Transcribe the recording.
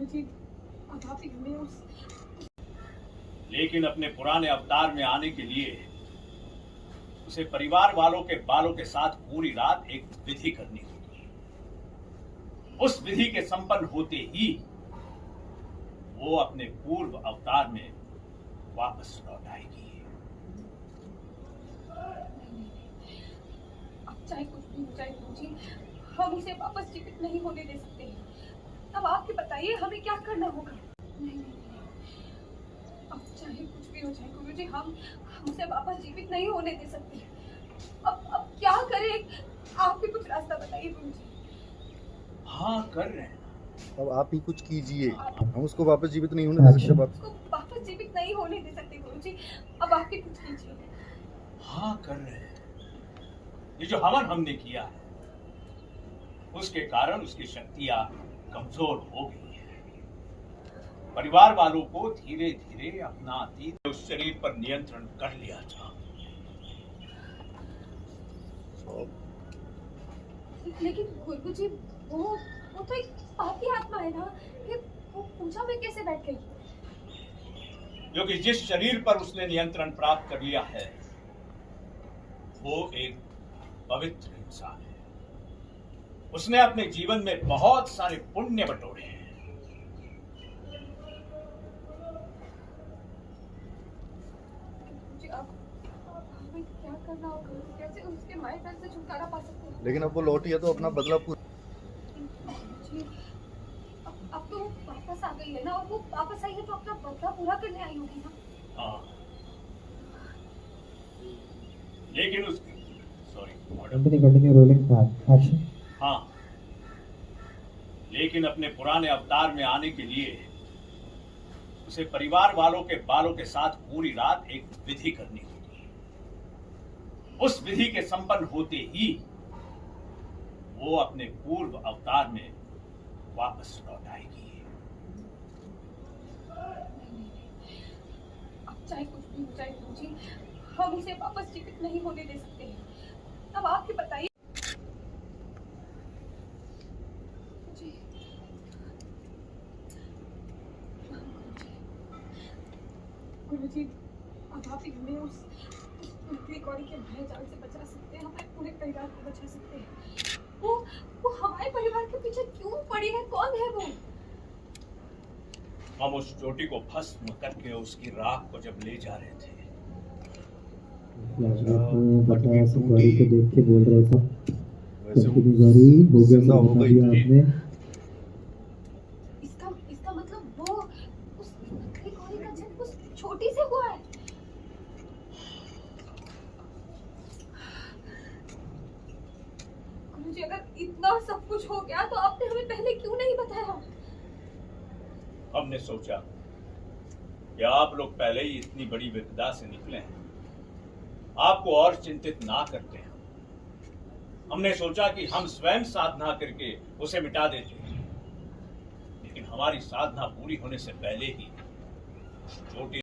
गुरुजी, अब आप ही हमें उस लेकिन अपने पुराने अवतार में आने के लिए उसे परिवार वालों के बालों के साथ पूरी रात एक विधि करनी होगी। उस विधि के संपन्न होते ही वो अपने पूर्व अवतार में वापस लौट आएगी। अब चाहे कुछ भी हो जाए गुरुजी, हम उसे वापस जीवित नहीं होने दे सकते हैं। अब आप ही बताइए हमें क्या करना होगा। नहीं, अब चाहे कुछ भी हो जाए गुरुजी, हम उसे वापस जीवित नहीं होने दे सकते। अब क्या करें? आप भी कुछ रास्ता बताइए गुरुजी। हाँ, कर रहे हैं। अब आप ही कुछ कीजिए, हम उसको वापस जीवित नहीं होने दे सकते। वापस जीवित नहीं होने दे सकते गुरुजी, अब आप ही कुछ कीजिए। हाँ, कर रहे हैं। ये जो हवन हमने किया है उसके कारण उसकी शक्तियां कमजोर हो गई है। परिवार वालों को धीरे धीरे अपना अतीत उस शरीर पर नियंत्रण कर लिया था। लेकिन गुरुजी, वो तो एक पापी आत्मा है ना, फिर वो पूजा में कैसे बैठ गई? क्योंकि जिस शरीर पर उसने नियंत्रण प्राप्त कर लिया है वो एक पवित्र इंसान है। उसने अपने जीवन में बहुत सारे पुण्य बटोरे हैं। अब हमें क्या करना होगा? कैसे उसके माया से छुटकारा पा सकते हैं? लेकिन अब वो लौटी है तो अपना बदला पूरा। अब तो वापस आ गई है ना, और वो वापस आई है तो अपना बदला पूरा करने आई होगी ना। हाँ, लेकिन उसकी Continue rolling action. हाँ, लेकिन अपने पुराने अवतार में आने के लिए उसे परिवार वालों के बालों के साथ पूरी रात एक विधि करनी होगी। उस विधि के संपन्न होते ही वो अपने पूर्व अवतार में वापस लौट आएगी। अब चाहे कुछ भी हो जाए गुरुजी, हम उसे वापस जीवित नहीं होने दे सकते हैं। अब आप ही बताइए। गुरुजी, अब आप ही हमें उस कौड़ी के माया जाल से बचा सकते हैं, हमारे पूरे परिवार को बचा सकते हैं। वो हमारे परिवार के पीछे क्यों पड़ी है? कौन है वो? हम उस चोटी को भस्म करके उसकी राख को जब ले जा रहे थे, फ्लैशबैक में बताया सब गौरी को देख के बोल रहे थे वैसे वो गौरी हो गया, जिंदा सब हो बता गई दिया थी। आपने। इसका मतलब वो उस नकली कौड़ी का जन्म उस छोटी से हुआ है। गुरुजी, अगर इतना सब कुछ हो गया तो आपने हमें पहले क्यों नहीं बताया? हमने सोचा कि आप लोग पहले ही इतनी बड़ी विपदा से निकले हैं, आपको और चिंतित ना करते हैं। हमने सोचा कि हम स्वयं साधना करके उसे मिटा देते हैं, लेकिन हमारी साधना पूरी होने से पहले ही चोटी